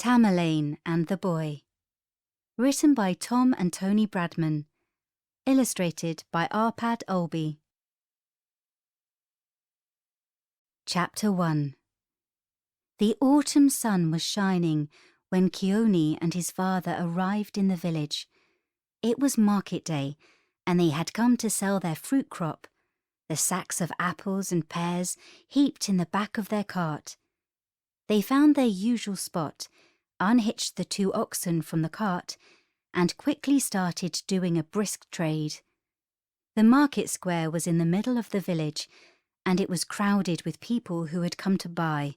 Tamerlane and the Boy. Written by Tom and Tony Bradman. Illustrated by Arpad Olby. Chapter 1. The autumn sun was shining when Kioni and his father arrived in the village. It was market day, and they had come to sell their fruit crop, the sacks of apples and pears heaped in the back of their cart. They found their usual spot, unhitched the 2 oxen from the cart, and quickly started doing a brisk trade. The market square was in the middle of the village, and it was crowded with people who had come to buy.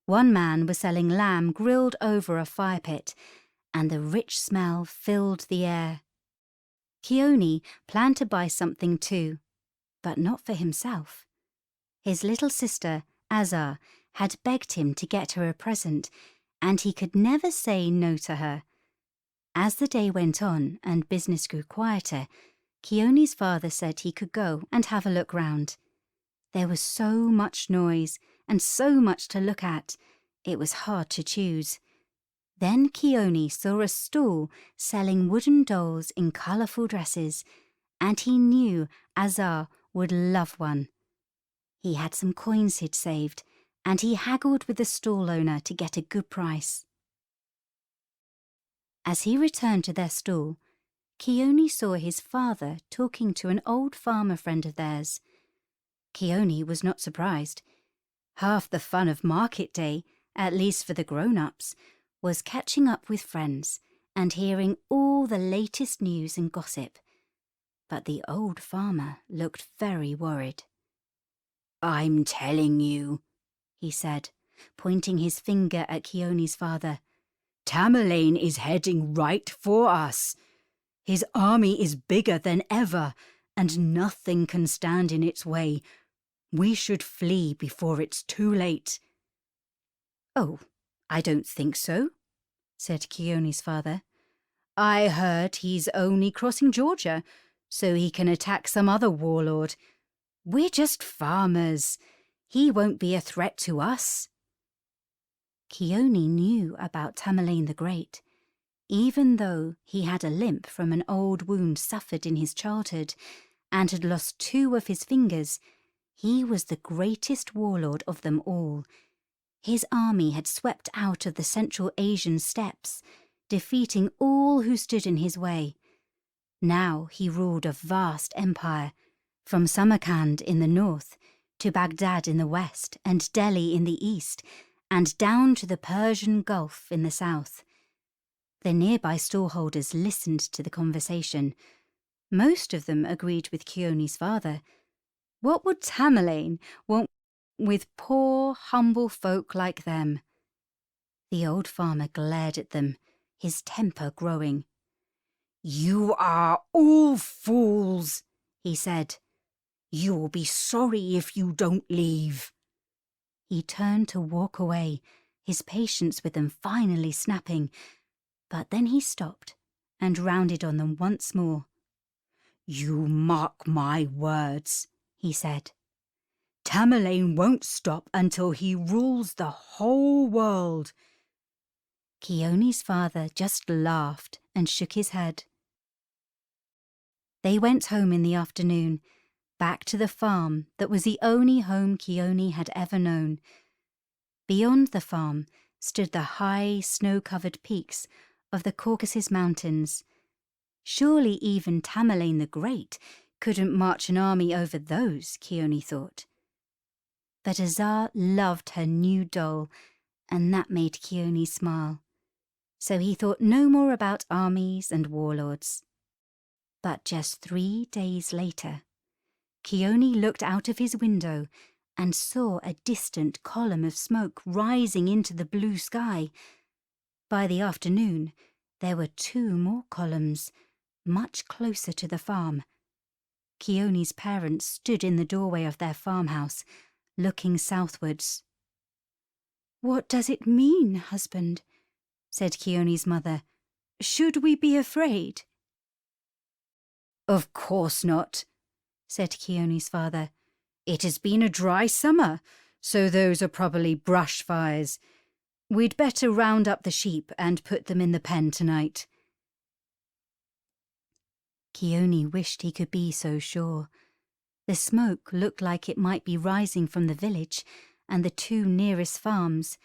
One man was selling lamb grilled over a fire pit, and the rich smell filled the air. Kioni planned to buy something too, but not for himself. His little sister, Azar, had begged him to get her a present, and he could never say no to her. As the day went on and business grew quieter, Kioni's father said he could go and have a look round. There was so much noise and so much to look at, it was hard to choose. Then Kioni saw a stall selling wooden dolls in colourful dresses, and he knew Azar would love one. He had some coins he'd saved, and he haggled with the stall owner to get a good price. As he returned to their stall, Kioni saw his father talking to an old farmer friend of theirs. Kioni was not surprised. Half the fun of market day, at least for the grown-ups, was catching up with friends and hearing all the latest news and gossip. But the old farmer looked very worried. "I'm telling you," he said, pointing his finger at Kioni's father. "Tamerlane is heading right for us. His army is bigger than ever, and nothing can stand in its way. We should flee before it's too late." "Oh, I don't think so," said Kioni's father. "I heard he's only crossing Georgia, so he can attack some other warlord. We're just farmers. He won't be a threat to us." Kioni knew about Tamerlane the Great. Even though he had a limp from an old wound suffered in his childhood and had lost 2 of his fingers, he was the greatest warlord of them all. His army had swept out of the Central Asian steppes, defeating all who stood in his way. Now he ruled a vast empire, from Samarkand in the north to Baghdad in the west and Delhi in the east, and down to the Persian Gulf in the south. The nearby stallholders listened to the conversation. Most of them agreed with Kioni's father. What would Tamerlane want with poor, humble folk like them? The old farmer glared at them, his temper growing. "You are all fools," he said. "You'll be sorry if you don't leave." He turned to walk away, his patience with them finally snapping, but then he stopped and rounded on them once more. "You mark my words," he said. "Tamerlane won't stop until he rules the whole world." Kioni's father just laughed and shook his head. They went home in the afternoon, back to the farm that was the only home Kioni had ever known. Beyond the farm stood the high, snow-covered peaks of the Caucasus Mountains. Surely even Tamerlane the Great couldn't march an army over those, Kioni thought. But Azar loved her new doll, and that made Kioni smile. So he thought no more about armies and warlords. But just 3 days later, Kioni looked out of his window and saw a distant column of smoke rising into the blue sky. By the afternoon, there were 2 more columns, much closer to the farm. Kioni's parents stood in the doorway of their farmhouse, looking southwards. "What does it mean, husband?" said Kioni's mother. "Should we be afraid?" "Of course not," said Kioni's father. "It has been a dry summer, so those are probably brush fires. We'd better round up the sheep and put them in the pen tonight. Kioni wished he could be so sure. The smoke looked like it might be rising from the village and the two nearest farms,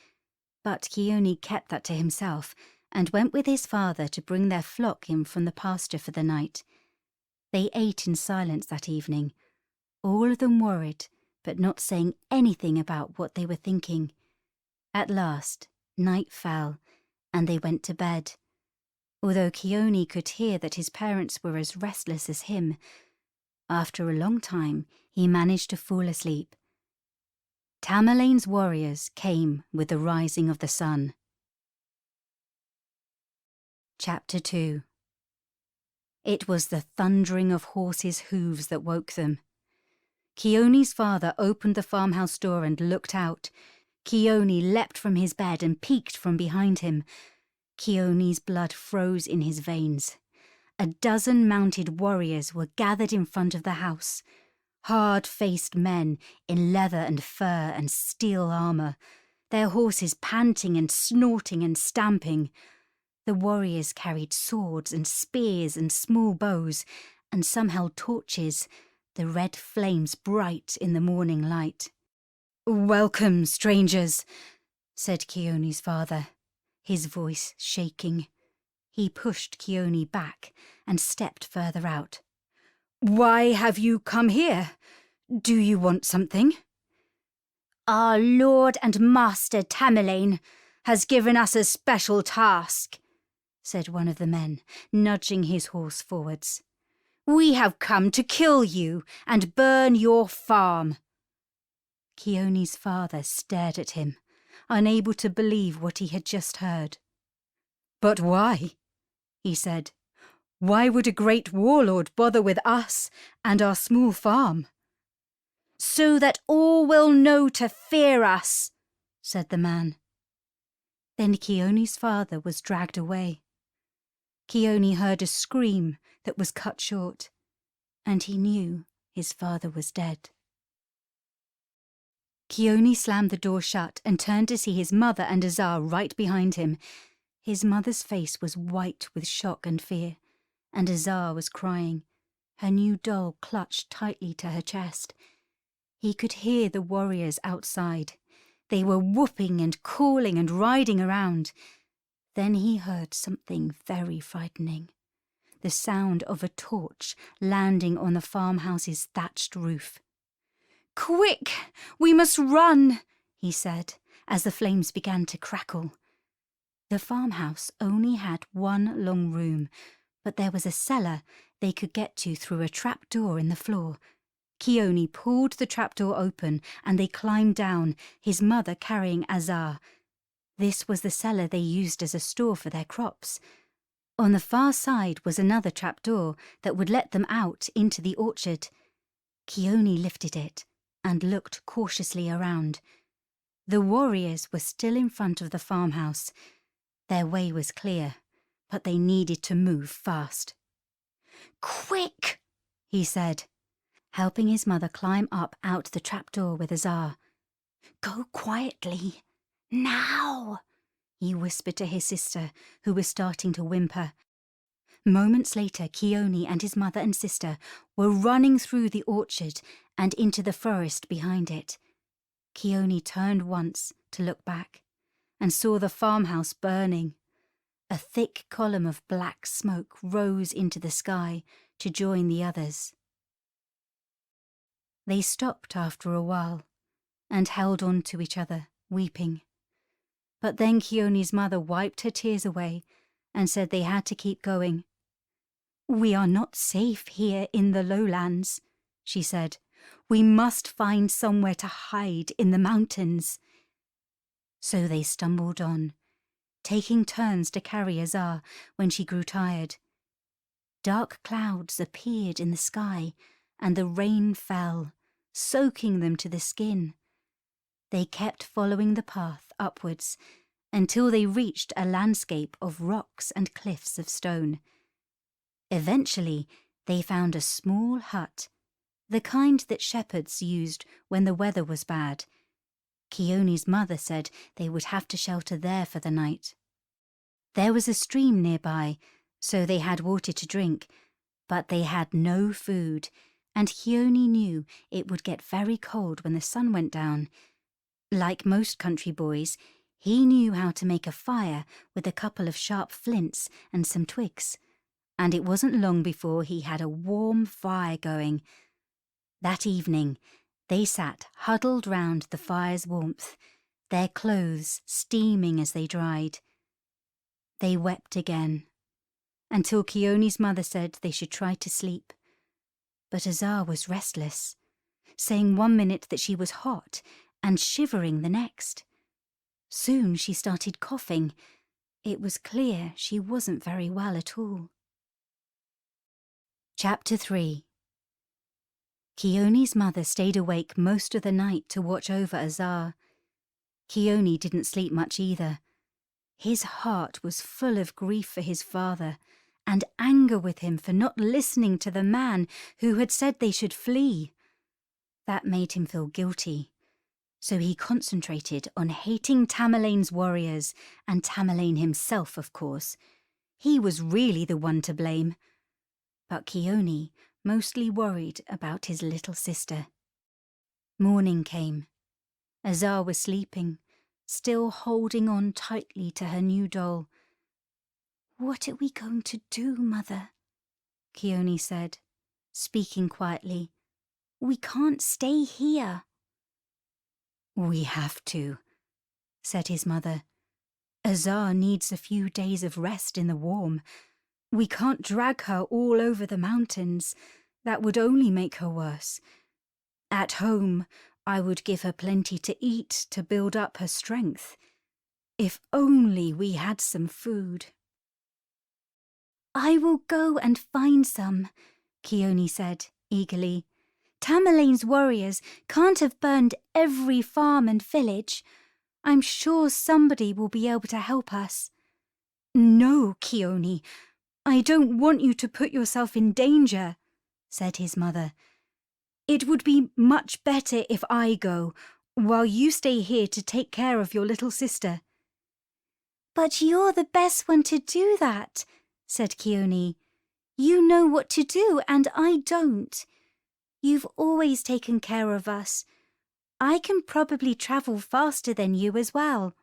but Kioni kept that to himself and went with his father to bring their flock in from the pasture for the night. They ate in silence that evening, all of them worried, but not saying anything about what they were thinking. At last, night fell, and they went to bed. Although Kioni could hear that his parents were as restless as him, after a long time he managed to fall asleep. Tamerlane's warriors came with the rising of the sun. Chapter 2. It was the thundering of horses' hooves that woke them. Kioni's father opened the farmhouse door and looked out. Kioni leapt from his bed and peeked from behind him. Kioni's blood froze in his veins. A dozen mounted warriors were gathered in front of the house. Hard-faced men in leather and fur and steel armour, their horses panting and snorting and stamping. The warriors carried swords and spears and small bows, and some held torches, the red flames bright in the morning light. "Welcome, strangers," said Kioni's father, his voice shaking. He pushed Kioni back and stepped further out. "Why have you come here? Do you want something?" "Our lord and master Tamerlane has given us a special task," said one of the men, nudging his horse forwards. "We have come to kill you and burn your farm." Kioni's father stared at him, unable to believe what he had just heard. "But why?" he said. "Why would a great warlord bother with us and our small farm?" "So that all will know to fear us," said the man. Then Kioni's father was dragged away. Kioni heard a scream that was cut short, and he knew his father was dead. Kioni slammed the door shut and turned to see his mother and Azar right behind him. His mother's face was white with shock and fear, and Azar was crying, her new doll clutched tightly to her chest. He could hear the warriors outside. They were whooping and calling and riding around. Then he heard something very frightening. The sound of a torch landing on the farmhouse's thatched roof. "Quick! We must run!" he said, as the flames began to crackle. The farmhouse only had one long room, but there was a cellar they could get to through a trapdoor in the floor. Kioni pulled the trapdoor open and they climbed down, his mother carrying Azar. This was the cellar they used as a store for their crops. On the far side was another trapdoor that would let them out into the orchard. Kioni lifted it and looked cautiously around. The warriors were still in front of the farmhouse. Their way was clear, but they needed to move fast. "Quick!" he said, helping his mother climb up out the trapdoor with Azar. "Go quietly. Now!" he whispered to his sister, who was starting to whimper. Moments later, Kioni and his mother and sister were running through the orchard and into the forest behind it. Kioni turned once to look back and saw the farmhouse burning. A thick column of black smoke rose into the sky to join the others. They stopped after a while and held on to each other, weeping. But then Kioni's mother wiped her tears away and said they had to keep going. "We are not safe here in the lowlands," she said. "We must find somewhere to hide in the mountains." So they stumbled on, taking turns to carry Azar when she grew tired. Dark clouds appeared in the sky, and the rain fell, soaking them to the skin. They kept following the path upwards until they reached a landscape of rocks and cliffs of stone. Eventually, they found a small hut, the kind that shepherds used when the weather was bad. Kioni's mother said they would have to shelter there for the night. There was a stream nearby, so they had water to drink, but they had no food, and Kioni knew it would get very cold when the sun went down. Like most country boys, he knew how to make a fire with a couple of sharp flints and some twigs, and it wasn't long before he had a warm fire going. That evening, they sat huddled round the fire's warmth, their clothes steaming as they dried. They wept again, until Kioni's mother said they should try to sleep. But Azar was restless, saying one minute that she was hot and shivering the next. Soon she started coughing. It was clear she wasn't very well at all. Chapter 3. Kioni's mother stayed awake most of the night to watch over Azar. Kioni didn't sleep much either. His heart was full of grief for his father and anger with him for not listening to the man who had said they should flee. That made him feel guilty, so he concentrated on hating Tamerlane's warriors and Tamerlane himself, of course. He was really the one to blame. But Kioni mostly worried about his little sister. Morning came. Azar was sleeping, still holding on tightly to her new doll. "What are we going to do, Mother?" Kioni said, speaking quietly. "We can't stay here." "We have to," said his mother. "Azar needs a few days of rest in the warm. We can't drag her all over the mountains. That would only make her worse. At home, I would give her plenty to eat to build up her strength. If only we had some food." "I will go and find some," Kioni said eagerly. "Tamerlane's warriors can't have burned every farm and village. I'm sure somebody will be able to help us." "No, Kioni, I don't want you to put yourself in danger," said his mother. "It would be much better if I go, while you stay here to take care of your little sister." "But you're the best one to do that," said Kioni. "You know what to do and I don't. You've always taken care of us. I can probably travel faster than you as well."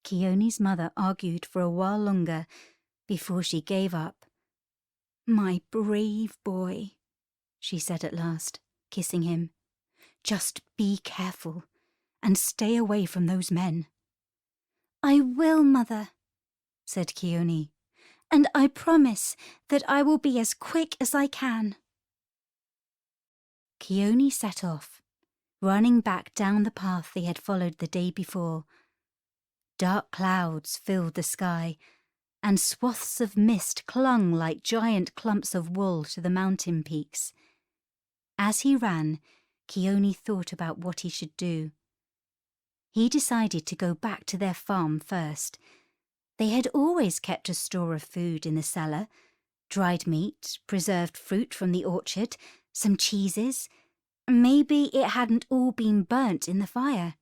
Kioni's mother argued for a while longer before she gave up. "My brave boy," she said at last, kissing him. "Just be careful and stay away from those men." "I will, Mother," said Kioni, "and I promise that I will be as quick as I can." Kioni set off, running back down the path they had followed the day before. Dark clouds filled the sky, and swaths of mist clung like giant clumps of wool to the mountain peaks. As he ran, Kioni thought about what he should do. He decided to go back to their farm first. They had always kept a store of food in the cellar: dried meat, preserved fruit from the orchard, some cheeses. Maybe it hadn't all been burnt in the fire.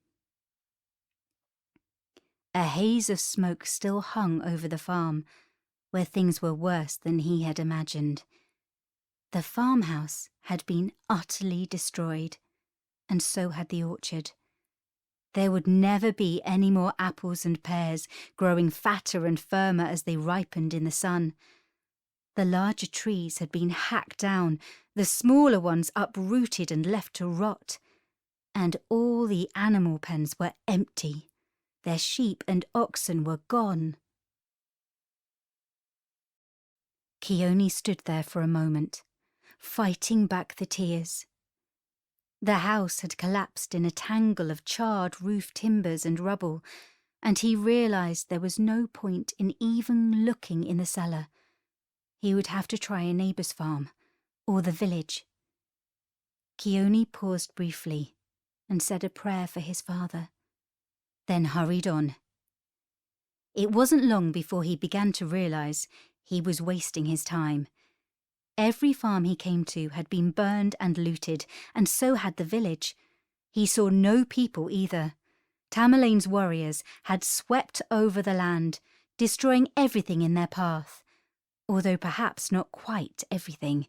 A haze of smoke still hung over the farm, where things were worse than he had imagined. The farmhouse had been utterly destroyed, and so had the orchard. There would never be any more apples and pears, growing fatter and firmer as they ripened in the sun. The larger trees had been hacked down, the smaller ones uprooted and left to rot, and all the animal pens were empty. Their sheep and oxen were gone. Kioni stood there for a moment, fighting back the tears. The house had collapsed in a tangle of charred roof timbers and rubble, and he realized there was no point in even looking in the cellar. He would have to try a neighbor's farm, or the village. Kioni paused briefly and said a prayer for his father, then hurried on. It wasn't long before he began to realize he was wasting his time. Every farm he came to had been burned and looted, and so had the village. He saw no people either. Tamerlane's warriors had swept over the land, destroying everything in their path, although perhaps not quite everything.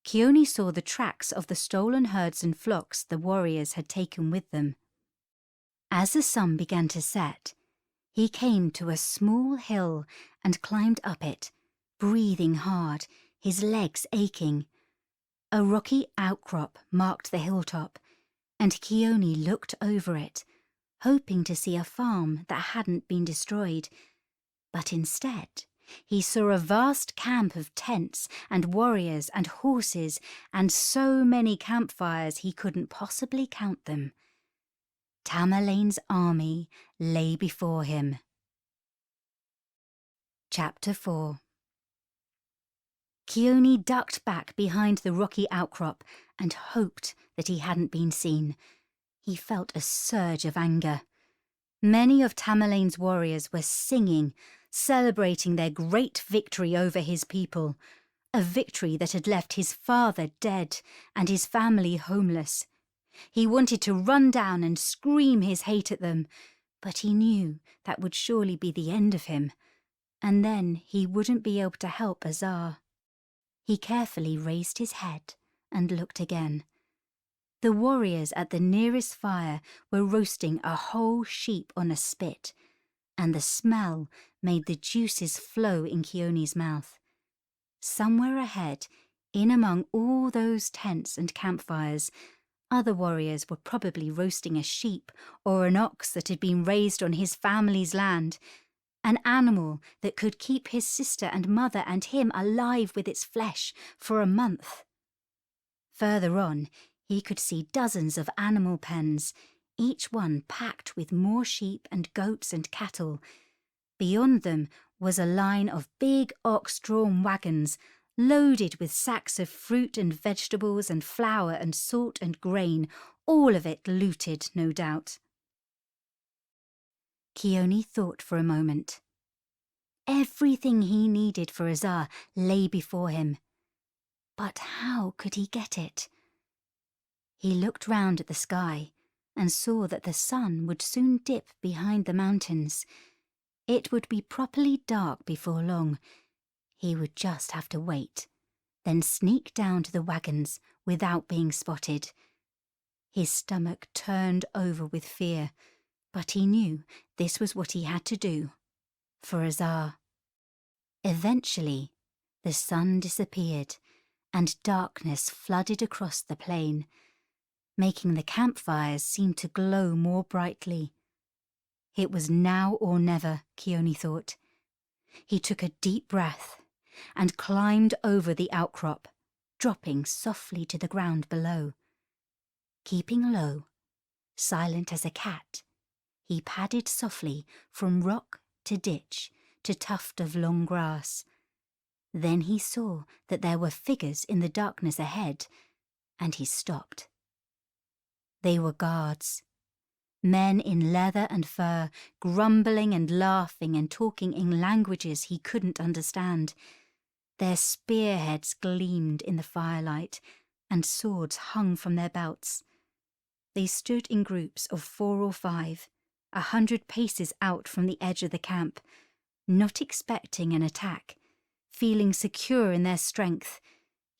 Kioni saw the tracks of the stolen herds and flocks the warriors had taken with them. As the sun began to set, he came to a small hill and climbed up it, breathing hard, his legs aching. A rocky outcrop marked the hilltop, and Kioni looked over it, hoping to see a farm that hadn't been destroyed. But instead, he saw a vast camp of tents and warriors and horses and so many campfires he couldn't possibly count them. Tamerlane's army lay before him. Chapter 4. Kioni ducked back behind the rocky outcrop and hoped that he hadn't been seen. He felt a surge of anger. Many of Tamerlane's warriors were singing, celebrating their great victory over his people, a victory that had left his father dead and his family homeless. He wanted to run down and scream his hate at them, but he knew that would surely be the end of him, and then he wouldn't be able to help Azar. He carefully raised his head and looked again. The warriors at the nearest fire were roasting a whole sheep on a spit, and the smell made the juices flow in Kioni's mouth. Somewhere ahead, in among all those tents and campfires, other warriors were probably roasting a sheep or an ox that had been raised on his family's land, an animal that could keep his sister and mother and him alive with its flesh for a month. Further on, he could see dozens of animal pens, each one packed with more sheep and goats and cattle. Beyond them was a line of big ox-drawn wagons, loaded with sacks of fruit and vegetables and flour and salt and grain, all of it looted, no doubt. Kioni thought for a moment. Everything he needed for Azar lay before him. But how could he get it? He looked round at the sky and saw that the sun would soon dip behind the mountains. It would be properly dark before long. He would just have to wait, then sneak down to the wagons without being spotted. His stomach turned over with fear, but he knew this was what he had to do, for Azar. Eventually, the sun disappeared, and darkness flooded across the plain, making the campfires seem to glow more brightly. It was now or never, Kioni thought. He took a deep breath and climbed over the outcrop, dropping softly to the ground below. Keeping low, silent as a cat, he padded softly from rock to ditch to tuft of long grass. Then he saw that there were figures in the darkness ahead, and he stopped. They were guards, men in leather and fur, grumbling and laughing and talking in languages he couldn't understand. Their spearheads gleamed in the firelight, and swords hung from their belts. They stood in groups of 4 or 5, 100 paces out from the edge of the camp, not expecting an attack, feeling secure in their strength,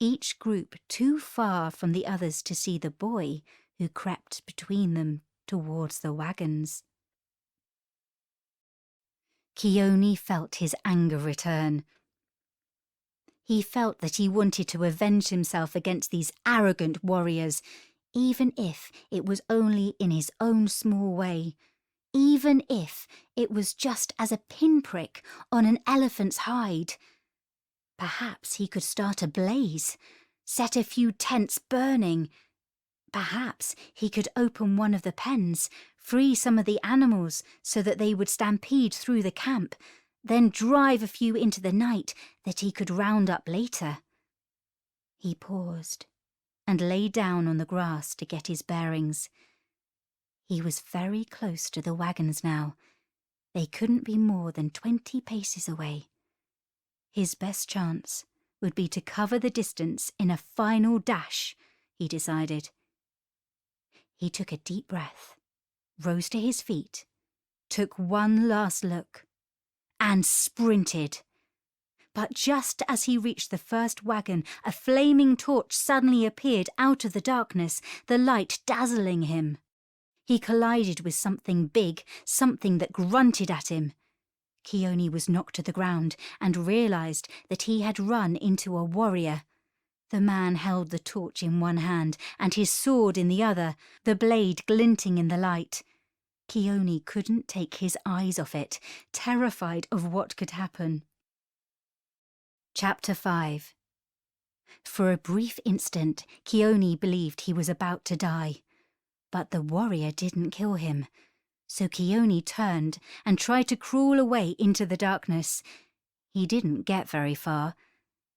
each group too far from the others to see the boy who crept between them towards the wagons. Kioni felt his anger return. He felt that he wanted to avenge himself against these arrogant warriors, even if it was only in his own small way, even if it was just as a pinprick on an elephant's hide. Perhaps he could start a blaze, set a few tents burning. Perhaps he could open one of the pens, free some of the animals so that they would stampede through the camp, then drive a few into the night that he could round up later. He paused and lay down on the grass to get his bearings. He was very close to the wagons now. They couldn't be more than 20 paces away. His best chance would be to cover the distance in a final dash, he decided. He took a deep breath rose to his feet, took one last look, and sprinted. But just as he reached the first wagon, a flaming torch suddenly appeared out of the darkness, the light dazzling him. He collided with something big, something that grunted at him. Kioni was knocked to the ground and realized that he had run into a warrior. The man held the torch in one hand and his sword in the other, the blade glinting in the light. Kioni couldn't take his eyes off it, terrified of what could happen. Chapter 5. For a brief instant, Kioni believed he was about to die. But the warrior didn't kill him. So Kioni turned and tried to crawl away into the darkness. He didn't get very far.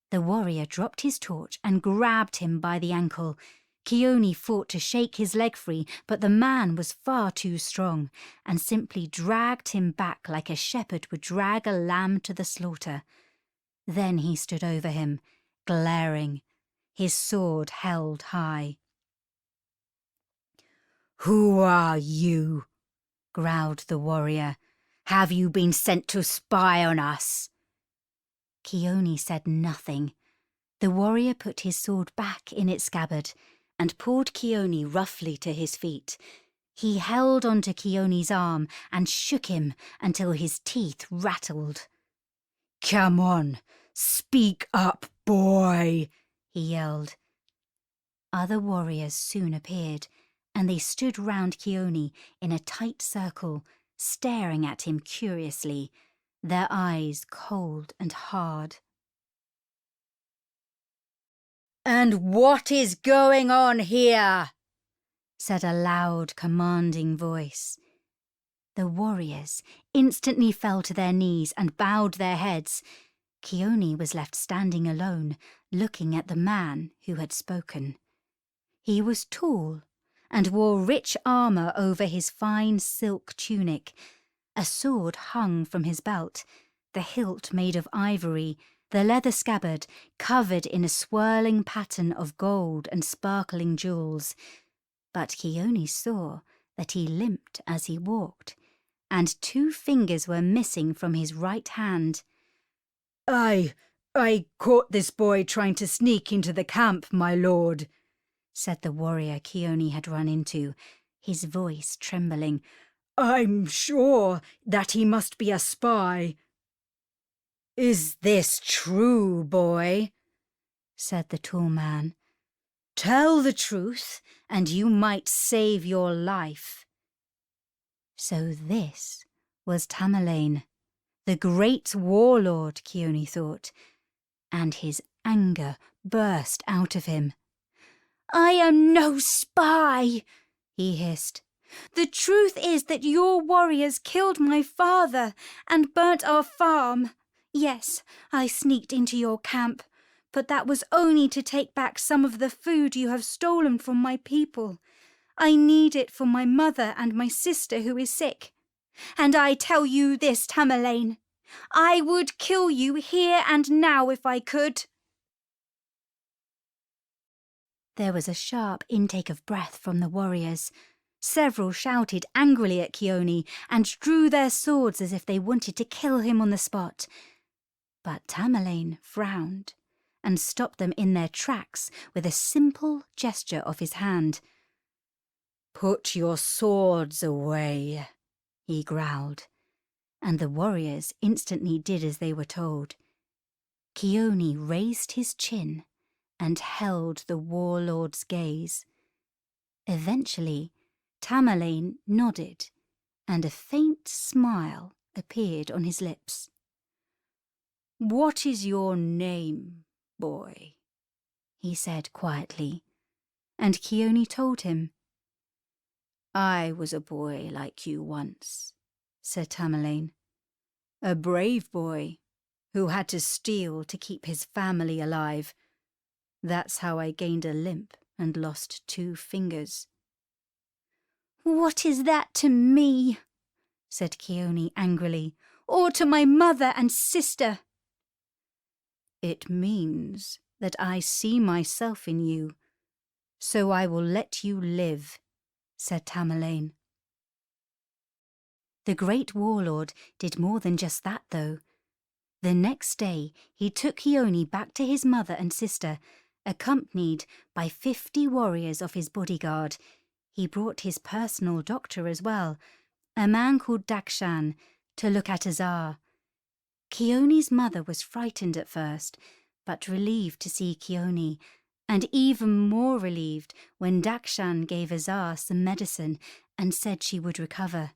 The warrior dropped his torch and grabbed him by the ankle. Kioni fought to shake his leg free, but the man was far too strong and simply dragged him back like a shepherd would drag a lamb to the slaughter. Then he stood over him, glaring, his sword held high. "Who are you?" growled the warrior. "Have you been sent to spy on us?" Kioni said nothing. The warrior put his sword back in its scabbard and pulled Kioni roughly to his feet. He held onto Kioni's arm and shook him until his teeth rattled. "Come on, speak up, boy," he yelled. Other warriors soon appeared, and they stood round Kioni in a tight circle, staring at him curiously, their eyes cold and hard. "And what is going on here?" said a loud, commanding voice. The warriors instantly fell to their knees and bowed their heads. Kioni was left standing alone, looking at the man who had spoken. He was tall and wore rich armor over his fine silk tunic. A sword hung from his belt, the hilt made of ivory, the leather scabbard covered in a swirling pattern of gold and sparkling jewels. But Kioni saw that he limped as he walked, and 2 fingers were missing from his right hand. I caught this boy trying to sneak into the camp, my lord," said the warrior Kioni had run into, his voice trembling. "I'm sure that he must be a spy." "Is this true, boy?" said the tall man. "Tell the truth, and you might save your life." So this was Tamerlane, the great warlord, Kioni thought, and his anger burst out of him. "I am no spy," he hissed. "The truth is that your warriors killed my father and burnt our farm. Yes, I sneaked into your camp, but that was only to take back some of the food you have stolen from my people. I need it for my mother and my sister who is sick. And I tell you this, Tamerlane, I would kill you here and now if I could." There was a sharp intake of breath from the warriors. Several shouted angrily at Kioni and drew their swords as if they wanted to kill him on the spot. But Tamerlane frowned and stopped them in their tracks with a simple gesture of his hand. "Put your swords away," he growled, and the warriors instantly did as they were told. Kioni raised his chin and held the warlord's gaze. Eventually, Tamerlane nodded, and a faint smile appeared on his lips. "What is your name, boy?" he said quietly, and Kioni told him. "I was a boy like you once," said Tamerlane. "A brave boy who had to steal to keep his family alive. That's how I gained a limp and lost 2 fingers." "What is that to me?" said Kioni angrily, "or to my mother and sister?" "It means that I see myself in you, so I will let you live," said Tamerlane. The great warlord did more than just that, though. The next day, he took Kioni back to his mother and sister, accompanied by 50 warriors of his bodyguard. He brought his personal doctor as well, a man called Dakshan, to look at Azar. Kioni's mother was frightened at first, but relieved to see Kioni, and even more relieved when Dakshan gave Azar some medicine and said she would recover.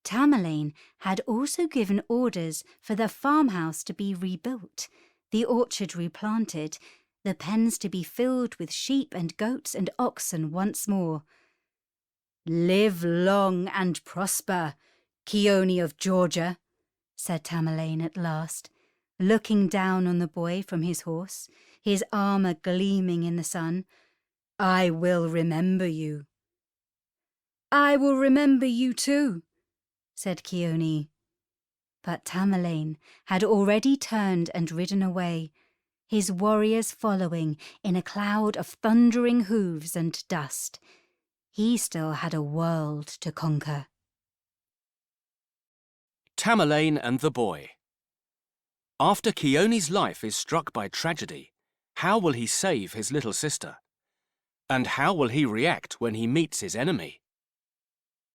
Tamerlane had also given orders for the farmhouse to be rebuilt, the orchard replanted, the pens to be filled with sheep and goats and oxen once more. "Live long and prosper, Kioni of Georgia," said Tamerlane at last, looking down on the boy from his horse, his armour gleaming in the sun. "I will remember you." "I will remember you too," said Kioni. But Tamerlane had already turned and ridden away, his warriors following in a cloud of thundering hooves and dust. He still had a world to conquer. Tamerlane and the Boy. After Kioni's life is struck by tragedy, how will he save his little sister? And how will he react when he meets his enemy?